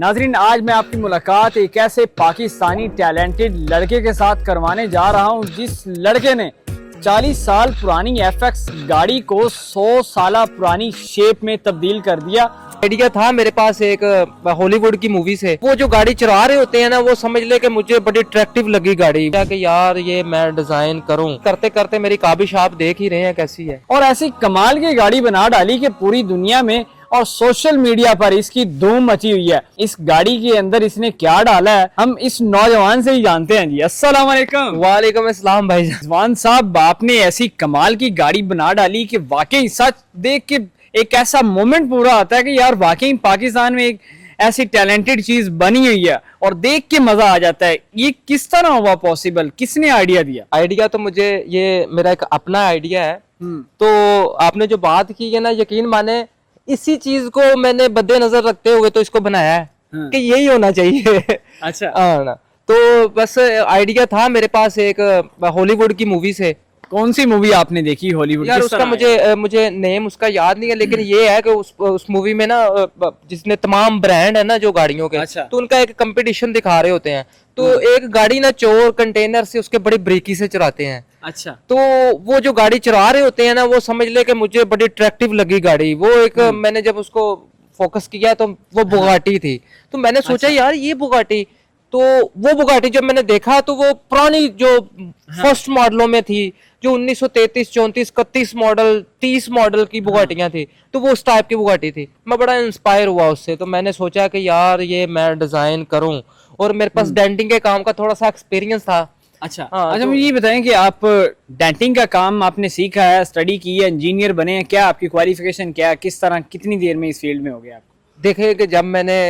नाजरीन, आज मैं आपकी मुलाकात एक ऐसे पाकिस्तानी टैलेंटेड लड़के के साथ करवाने जा रहा हूं जिस लड़के ने 40 साल पुरानी FX गाड़ी को 100 साल पुरानी शेप में तब्दील कर दिया। आइडिया था मेरे पास एक हॉलीवुड की मूवी से, वो जो गाड़ी चला रहे होते हैं ना, वो समझ ले कि मुझे बड़ी अट्रैक्टिव लगी गाड़ी, क्या कि यार ये मैं डिजाइन करूं। करते करते मेरी काबिश आप देख ही रहे हैं कैसी है, और ऐसी कमाल की गाड़ी बना डाली कि पूरी दुनिया में और सोशल मीडिया पर इसकी धूम मची हुई है। इस गाड़ी के अंदर इसने क्या डाला है, हम इस नौजवान से ही जानते हैं। जी अस्सलाम वालेकुम। वालेकुम अस्सलाम भाई। जवान साहब, आपने ऐसी कमाल की गाड़ी बना डाली कि वाकई सच देख के एक ऐसा मोमेंट पूरा आता है कि यार वाकई पाकिस्तान में एक ऐसी टैलेंटेड चीज बनी हुई है और देख के मजा आ जाता है। ये किस तरह हुआ पॉसिबल, किसने आइडिया दिया? आइडिया तो मुझे ये मेरा एक अपना आइडिया है। तो आपने जो बात की है ना, यकीन माने इसी चीज को मैंने मद्देनजर रखते हुए तो इसको बनाया है कि यही होना चाहिए। अच्छा। हाँ ना, तो बस आइडिया था मेरे पास एक हॉलीवुड की मूवी से। कौन सी मूवी आपने देखी हॉलीवुड? यार उसका मुझे नेम उसका याद नहीं है, लेकिन ये है कि उस मूवी में ना जिसने तमाम ब्रांड है ना जो गाड़ियों के, अच्छा। तो उनका एक कंपटीशन दिखा रहे होते हैं। तो एक गाड़ी ना चोर कंटेनर से उसके बड़ी ब्रेकी से चलाते हैं। अच्छा। तो वो जो गाड़ी चला रहे होते हैं ना, वो समझ ले कि मुझे बड़ी अट्रैक्टिव लगी गाड़ी। वो एक मैंने जब उसको फोकस किया तो वो बुगाटी थी। तो मैंने सोचा यार ये बुगाटी, तो वो बुगाटी जब मैंने देखा तो वो पुरानी जो फर्स्ट मॉडलों में थी, जो 1933, 34, 31 मॉडल, 30 मॉडल की बुगाटियां थी, तो वो उस टाइप की बुगाटी थी। मैं बड़ा इंस्पायर हुआ उससे। तो मैंने सोचा कि यार ये मैं डिजाइन करूं, और मेरे पास डेंटिंग के काम का थोड़ा सा एक्सपीरियंस था। अच्छा। हाँ, अच्छा, तो मुझे ये बताएं कि आप डेंटिंग का काम आपने सीखा है, स्टडी की है, इंजीनियर बने हैं, क्या आपकी क्वालिफिकेशन क्या है, किस तरह कितनी देर में इस फील्ड में हो गया आप? देखिए कि जब मैंने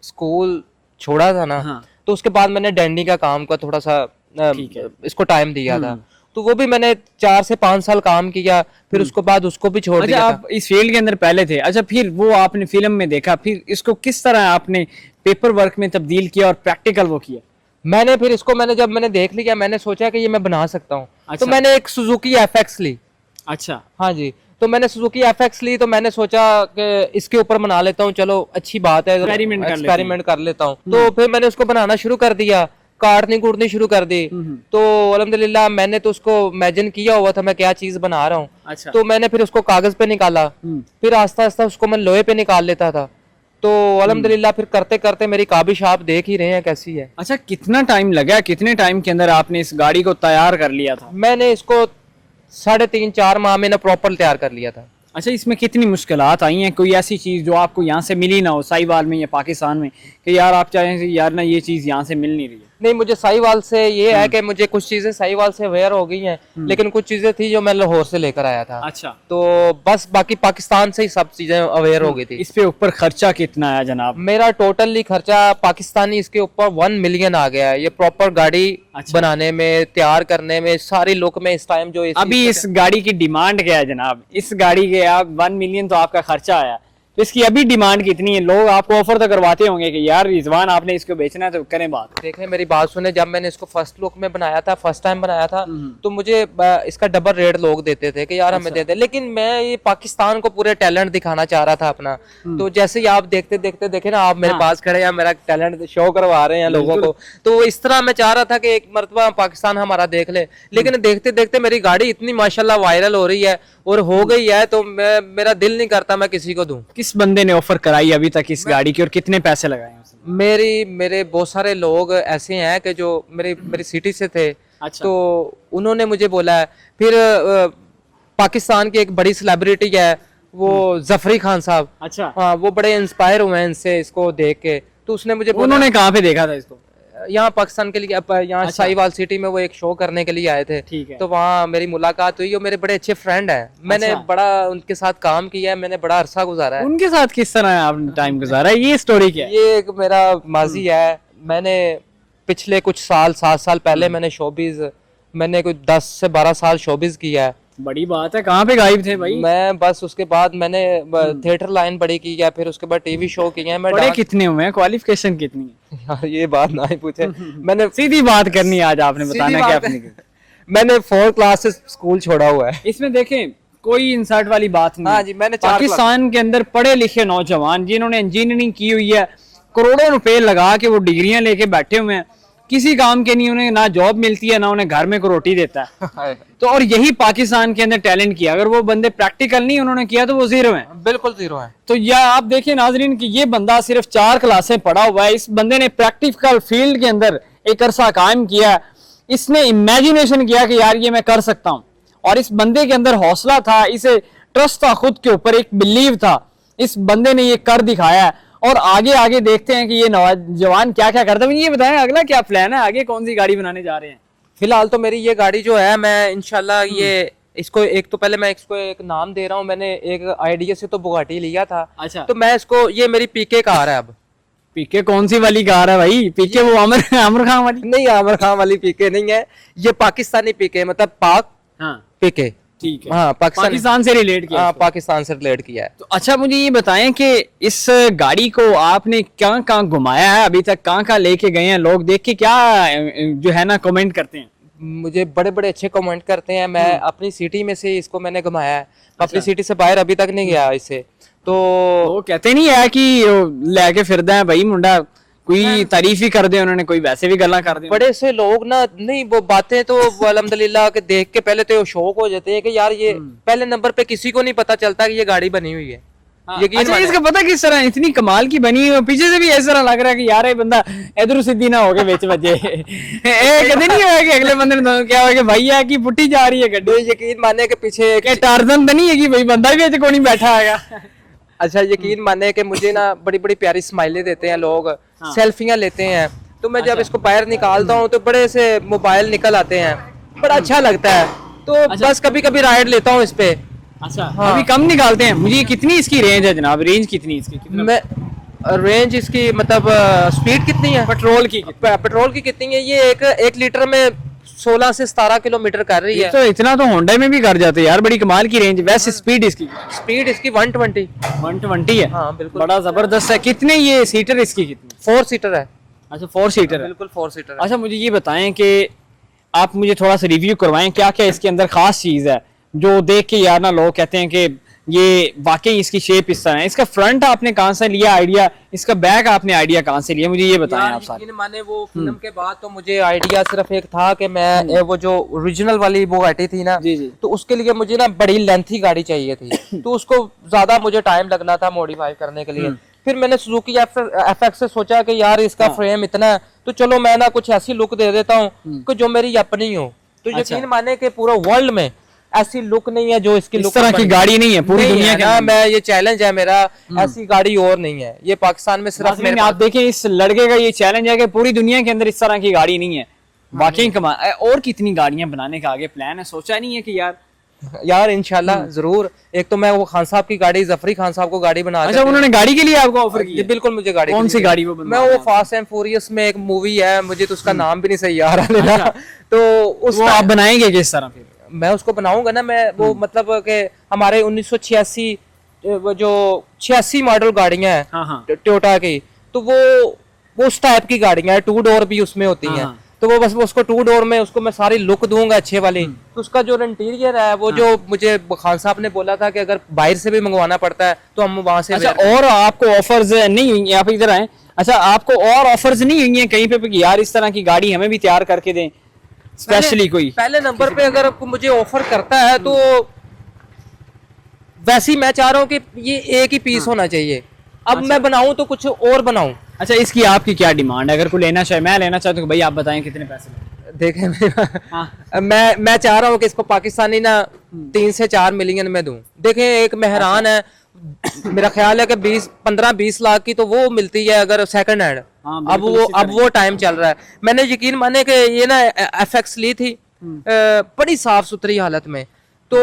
स्कूल छोड़ा था ना, हाँ। तो उसके बाद मैंने डेंटिंग का काम का थोड़ा सा ठीक है। इसको टाइम दिया था। तो वो भी मैंने 4 से 5 साल काम किया, फिर उसके बाद उसको भी छोड़ अच्छा, दिया आप इस फील्ड के अंदर पहले थे। अच्छा, फिर वो आपने फिल्म में देखा, फिर इसको किस तरह आपने पेपर वर्क में तब्दील किया और प्रैक्टिकल वो किया? मैंने फिर इसको जब मैंने देख लिया, मैंने सोचा कि ये मैं बना सकता हूँ। अच्छा। तो मैंने एक सुजुकी FX ली। अच्छा। हाँ जी, तो मैंने सुजुकी FX ली, तो मैंने सोचा कि इसके ऊपर बना लेता हूँ, चलो अच्छी बात है, एक्सपेरिमेंट कर लेता हूँ। तो फिर मैंने उसको बनाना शुरू कर दिया, काटनी कूटनी शुरू कर दी। तो अल्हम्दुलिल्लाह मैंने तो उसको इमेजिन किया हुआ था मैं क्या चीज बना रहा हूँ। अच्छा। तो मैंने फिर उसको कागज पे निकाला, फिर आस्ता आस्ता उसको मैं लोहे पे निकाल लेता था। तो अल्हम्दुलिल्लाह फिर करते करते मेरी काबिश आप देख ही रहे हैं कैसी है। अच्छा, कितना टाइम लगा, कितने टाइम के अंदर आपने इस गाड़ी को तैयार कर लिया था? मैंने इसको 3.5-4 माह में ना प्रॉपर तैयार कर लिया था। अच्छा, इसमें कितनी मुश्किलात आई हैं? कोई ऐसी चीज जो आपको यहाँ से मिली ना हो, साहिवाल में या पाकिस्तान में, कि यार आप चाहें यार ना ये चीज यहाँ से मिल नहीं रही है? नहीं, मुझे साहिवाल से ये है कि मुझे कुछ चीजें साहिवाल से अवेयर हो गई हैं, लेकिन कुछ चीजें थी जो मैं लाहौर से लेकर आया था। अच्छा। तो बस बाकी पाकिस्तान से ही सब चीजें अवेयर हो गई थी। इस पे ऊपर खर्चा कितना आया जनाब? मेरा टोटली खर्चा पाकिस्तानी इसके ऊपर 1 मिलियन आ गया है। ये प्रॉपर गाड़ी बनाने में, तैयार करने में, सारी लुक में इस टाइम जो अभी इस गाड़ी की डिमांड क्या है जनाब? इस गाड़ी के आप 1 मिलियन तो आपका खर्चा आया, तो इसकी अभी डिमांड कितनी है? लोग आपको ऑफर तो करवाते होंगे कि यार रिजवान आपने इसको बेचना है तो करें बात। देखें मेरी बात सुने, जब मैंने इसको फर्स्ट लुक में बनाया था, फर्स्ट टाइम बनाया था, तो मुझे इसका डबल रेट लोग देते थे कि यार हमें दे दे, लेकिन मैं ये पाकिस्तान को पूरे टैलेंट दिखाना चाह रहा था अपना। तो जैसे ही आप देखते देखते देखे ना, आप मेरे पास खड़े हैं, मेरा टैलेंट शो करवा रहे हैं लोगों को, तो इस तरह मैं चाह रहा था कि एक मरतबा पाकिस्तान हमारा देख ले। लेकिन देखते देखते मेरी गाड़ी इतनी माशाल्लाह वायरल हो रही है और हो गई है, तो मेरा दिल नहीं करता मैं किसी को दूं। किस बंदे ने ऑफर कराई अभी तक इस गाड़ी की और कितने पैसे लगाए उसने? मेरे बहुत सारे लोग ऐसे हैं कि जो मेरी सिटी से थे। अच्छा। तो उन्होंने मुझे बोला है। फिर पाकिस्तान की एक बड़ी सेलिब्रिटी है वो जफरी खान साहब। अच्छा। हाँ, वो बड़े इंस्पायर हुए हैं इनसे, इसको देख के। तो उसने मुझे बोला, उन्होंने कहाँ पे देखा था इसको? यहाँ पाकिस्तान के लिए, यहाँ अच्छा। साहिवाल सिटी में वो एक शो करने के लिए आए थे। ठीक है। तो वहाँ मेरी मुलाकात हुई और मेरे बड़े अच्छे फ्रेंड हैं। मैंने अच्छा। बड़ा उनके साथ काम किया है, मैंने बड़ा अरसा गुजारा है। उनके साथ किस तरह आपने टाइम गुजारा है? ये स्टोरी क्या है? ये एक मेरा माजी है। मैंने पिछले कुछ साल, 7 साल पहले मैंने कोई 10 से 12 साल शोबिज किया है। बड़ी बात है। कहाँ पे गायब थे भाई? मैं बस उसके बाद मैंने थिएटर लाइन बड़ी की है, फिर उसके बाद टीवी शो किए हैं। मैं बड़े कितने हुए हैं? क्वालिफिकेशन कितनी है? यार ये बात ना ही पूछे। मैंने सीधी बात करनी है आज, आपने बताना क्या अपनी। मैंने 4 क्लास से स्कूल छोड़ा हुआ है। इसमें देखें कोई इंसर्ट वाली बात नहीं। हाँ जी, मैंने पाकिस्तान के अंदर पढ़े लिखे नौजवान जिन्होंने इंजीनियरिंग की हुई है, करोड़ों रुपए लगा के वो डिग्रियां लेके बैठे हुए हैं, किसी काम के नहीं, उन्हें ना जॉब मिलती है ना उन्हें घर में को रोटी देता है। तो और यही पाकिस्तान के अंदर टैलेंट किया, अगर वो बंदे प्रैक्टिकल नहीं उन्होंने किया तो वो जीरो है। बिल्कुल जीरो है। तो या आप देखिए नाजरीन कि ये बंदा सिर्फ 4 क्लासें पढ़ा हुआ है, इस बंदे ने प्रैक्टिकल फील्ड के अंदर एक अरसा कायम किया, इसने इमेजिनेशन किया कि यार ये मैं कर सकता हूँ, और इस बंदे के अंदर हौसला था, इसे ट्रस्ट था खुद के ऊपर, एक बिलीव था, इस बंदे ने ये कर दिखाया है। और आगे आगे देखते हैं कि ये नौजवान क्या क्या करता है। ये बताएं अगला क्या प्लान है, आगे कौन सी गाड़ी बनाने जा रहे हैं? फिलहाल तो मेरी ये गाड़ी जो है, मैं इंशाल्लाह ये इसको एक तो पहले मैं इसको एक नाम दे रहा हूँ। मैंने एक आइडिया से तो बुगाटी लिया था। अच्छा। तो मैं इसको, ये मेरी पीके कार है। अब पीके कौन सी वाली कार है भाई? पीके वो आमिर खान वाली? नहीं, आमिर खान वाली पीके नहीं है, ये पाकिस्तानी पीके, मतलब पाक हाँ पीके। ठीक है, हाँ, पाकिस्तान से रिलेट किया। हाँ, पाकिस्तान से रिलेट किया है। तो अच्छा मुझे ये बताएं कि इस गाड़ी को आपने कहाँ कहाँ घुमाया है अभी तक, कहाँ कहाँ लेके गए हैं, लोग देख के क्या जो है ना कमेंट करते हैं? मुझे बड़े बड़े अच्छे कमेंट करते हैं। मैं अपनी सिटी में से इसको मैंने घुमाया है, अपनी सिटी से बाहर अभी तक नहीं गया इससे। तो वो कहते नहीं है कि लेके फिरदा है भाई मुंडा, कोई तारीफ ही कर दे उन्होंने, कोई वैसे भी गल्ला कर दे। बड़े से लोग ना, नहीं वो बातें तो वो अल्हम्दुलिल्लाह के देख के पहले तो शौक हो जाते हैं कि यार ये पहले नंबर पे किसी को नहीं पता चलता कि ये गाड़ी बनी हुई है। अच्छा, इसका पता किस तरह इतनी कमाल की बनी है, पीछे से भी इस तरह लग रहा है कि यार ये बंदा इधर सीधी ना हो गए बेच बजे कभी नहीं हुआ कि अगले बंदे ने क्या हो कि भैया की पुट्टी जा रही है गड्ढे। यकीन माने के पीछे टार्जन तो नहीं है कि भाई बंदा भी को नहीं बैठा है। अच्छा, यकीन माने कि मुझे ना बड़ी बड़ी प्यारी स्माइलें देते हैं लोग, सेल्फियां लेते हैं। तो मैं जब इसको बाहर निकालता हूँ तो बड़े से मोबाइल निकल आते हैं, बड़ा अच्छा लगता है। तो बस कभी कभी राइड लेता हूँ इस पे। अच्छा, अभी कम निकालते हैं। मुझे कितनी इसकी रेंज है जनाब, रेंज कितनी इसकी? मैं रेंज इसकी मतलब स्पीड कितनी है पेट्रोल की? पेट्रोल की कितनी है? ये एक लीटर में 16 से 17 किलोमीटर कर रही है। तो इतना तो होंडा में भी कर जाते हैं यार, बड़ी कमाल की रेंज। वैसे स्पीड इसकी 120 है। हाँ बिल्कुल, बड़ा जबरदस्त है। कितने ये सीटर इसकी कितनी? 4 सीटर है। अच्छा 4 सीटर है, बिल्कुल 4 सीटर है। अच्छा मुझे ये बताएं कि आप मुझे थोड़ा सा रिव्यू करवाएं, क्या क्या इसके अंदर खास चीज है जो देख के यार ना लोग कहते हैं कि ये वाकई इसकी शेप इस तरह है। इसका फ्रंट आपने कहाँ से लिया आइडिया, इसका बैक आपने आइडिया कहाँ से लिया, मुझे ये बताएं आप सारे। माने वो फिल्म के बाद तो मुझे आइडिया सिर्फ एक था कि मैं वो जो ओरिजिनल वाली बुगाटी थी ना, जी जी, तो उसके लिए मुझे ना बड़ी लेंथी गाड़ी चाहिए थी। तो उसको ज्यादा मुझे टाइम लगना था मॉडिफाई करने के लिए। फिर मैंने सुजुकी एफएक्स से सोचा कि यार इसका फ्रेम इतना है तो चलो मैं ना कुछ ऐसी लुक दे देता हूँ कि जो मेरी अपनी हो। तो यकीन माने कि पूरा वर्ल्ड में ऐसी लुक नहीं है जो इसकी इस तरह की गाड़ी नहीं है पूरी दुनिया के। मैं ये चैलेंज है मेरा, ऐसी गाड़ी और नहीं है। ये पाकिस्तान में सिर्फ मेरे आप देखें इस लड़के का ये चैलेंज है कि पूरी दुनिया के अंदर इस तरह की गाड़ी नहीं है। वाकई कमाल। और कितनी गाड़ियां बनाने का आगे प्लान है, सोचा नहीं है कि यार इंशाल्लाह जरूर। एक तो मैं वो खान साहब की गाड़ी, जफरी खान साहब को गाड़ी बना। अच्छा, उन्होंने गाड़ी के लिए आपको ऑफर किया? बिल्कुल, मुझे गाड़ी। कौन सी गाड़ी? वो मैं वो फास्ट एंड फ्यूरियस में एक मूवी है, मुझे तो उसका नाम भी नहीं सही आ रहा लेना। तो उसको आप बनाएंगे किस तरह? फिर मैं उसको बनाऊंगा ना, मैं वो मतलब कि हमारे 1986 वो जो 86 मॉडल गाड़ियां हैं टोयोटा की, तो वो उस टाइप की गाड़ियां हैं। 2 डोर भी उसमें होती हैं। तो वो बस उसको 2 डोर में उसको मैं सारी लुक दूंगा अच्छे वाली। तो उसका जो इंटीरियर है वो जो मुझे खान साहब ने बोला था कि अगर बाहर से भी मंगवाना पड़ता है तो हम वहां से। अच्छा, और आपको ऑफर्स नहीं हुई? आप इधर आए। अच्छा, आपको और ऑफर्स नहीं हुई हैं कहीं पे कि यार इस तरह की गाड़ी हमें भी तैयार करके दें स्पेशली? कोई पहले नंबर पे अगर मुझे ऑफर करता है तो वैसे ही मैं चाह रहा हूँ कि ये एक ही पीस होना चाहिए। अब मैं बनाऊं तो कुछ और बनाऊं। अच्छा, इसकी आपकी क्या डिमांड है? अगर कोई लेना चाहे, मैं लेना चाहता हूँ, भाई आप बताएं कितने पैसे? देखें मैं चाह रहा हूँ कि इसको पाकिस्तानी ना 3 से 4 मिलियन में दूं। देखें, एक मेहरान है, मेरा ख्याल है कि 15-20 लाख की तो वो मिलती है अगर सेकंड हैंड। अब वो टाइम चल रहा है। मैंने यकीन माने कि ये ना एफएक्स ली थी बड़ी साफ सुथरी हालत में। तो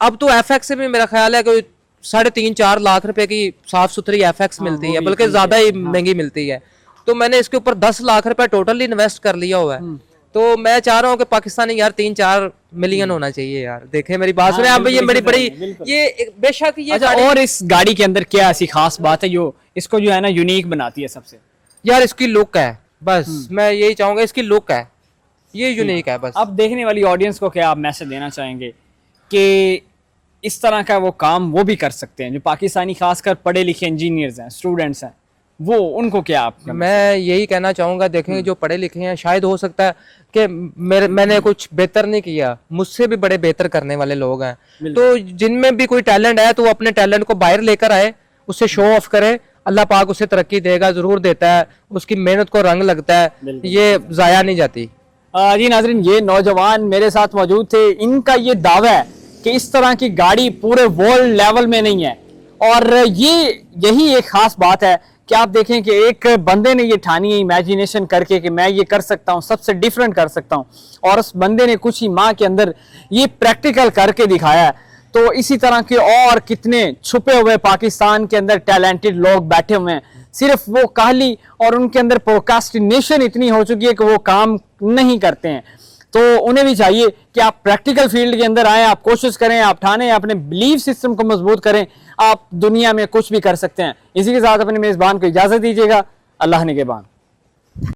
अब तो एफएक्स से भी मेरा ख्याल है कि 3.5-4 लाख रुपए की साफ सुथरी एफएक्स मिलती है, बल्कि ज्यादा ही महंगी मिलती है। तो मैंने इसके ऊपर 10 लाख रुपए टोटल इन्वेस्ट कर लिया हुआ है। तो मैं चाह रहा हूँ कि पाकिस्तानी यार 3-4 मिलियन होना चाहिए यार। देखें मेरी बात सुने आप, ये बड़ी ये बेशक ये। अच्छा, और इस गाड़ी के अंदर क्या ऐसी खास बात है जो इसको जो है ना यूनिक बनाती है सबसे? यार इसकी लुक है, बस मैं यही चाहूंगा, इसकी लुक है, ये यूनिक है बस। अब देखने वाली ऑडियंस को क्या आप मैसेज देना चाहेंगे कि इस तरह का वो काम वो भी कर सकते हैं जो पाकिस्तानी खासकर पढ़े लिखे इंजीनियर्स हैं, स्टूडेंट्स हैं? वो उनको क्या आप मैं यही कहना चाहूंगा, देखें जो पढ़े लिखे हैं, शायद हो सकता है कि मैंने कुछ बेहतर नहीं किया, मुझसे भी बड़े बेहतर करने वाले लोग हैं, तो जिनमें भी कोई टैलेंट है तो वो अपने टैलेंट को बाहर लेकर आए, उससे शो ऑफ करे, अल्लाह पाक उसे तरक्की देगा, जरूर देता है, उसकी मेहनत को रंग लगता है, ये जाया नहीं जाती। जी नाज़रीन, ये नौजवान मेरे साथ मौजूद थे, इनका ये दावा है कि इस तरह की गाड़ी पूरे वर्ल्ड लेवल में नहीं है, और यही एक खास बात है कि आप देखें कि एक बंदे ने ये ठानी है इमेजिनेशन करके कि मैं ये कर सकता हूँ, सबसे डिफरेंट कर सकता हूँ, और उस बंदे ने कुछ ही माह के अंदर ये प्रैक्टिकल करके दिखाया है। तो इसी तरह के और कितने छुपे हुए पाकिस्तान के अंदर टैलेंटेड लोग बैठे हुए हैं, सिर्फ वो काहली और उनके अंदर प्रोक्रास्टिनेशन इतनी हो चुकी है कि वो काम नहीं करते हैं। तो उन्हें भी चाहिए कि आप प्रैक्टिकल फील्ड के अंदर आए, आप कोशिश करें, आप ठाने, अपने बिलीफ सिस्टम को मजबूत करें, आप दुनिया में कुछ भी कर सकते हैं। इसी के साथ अपने मेजबान को इजाजत दीजिएगा। अल्लाह निगहबान।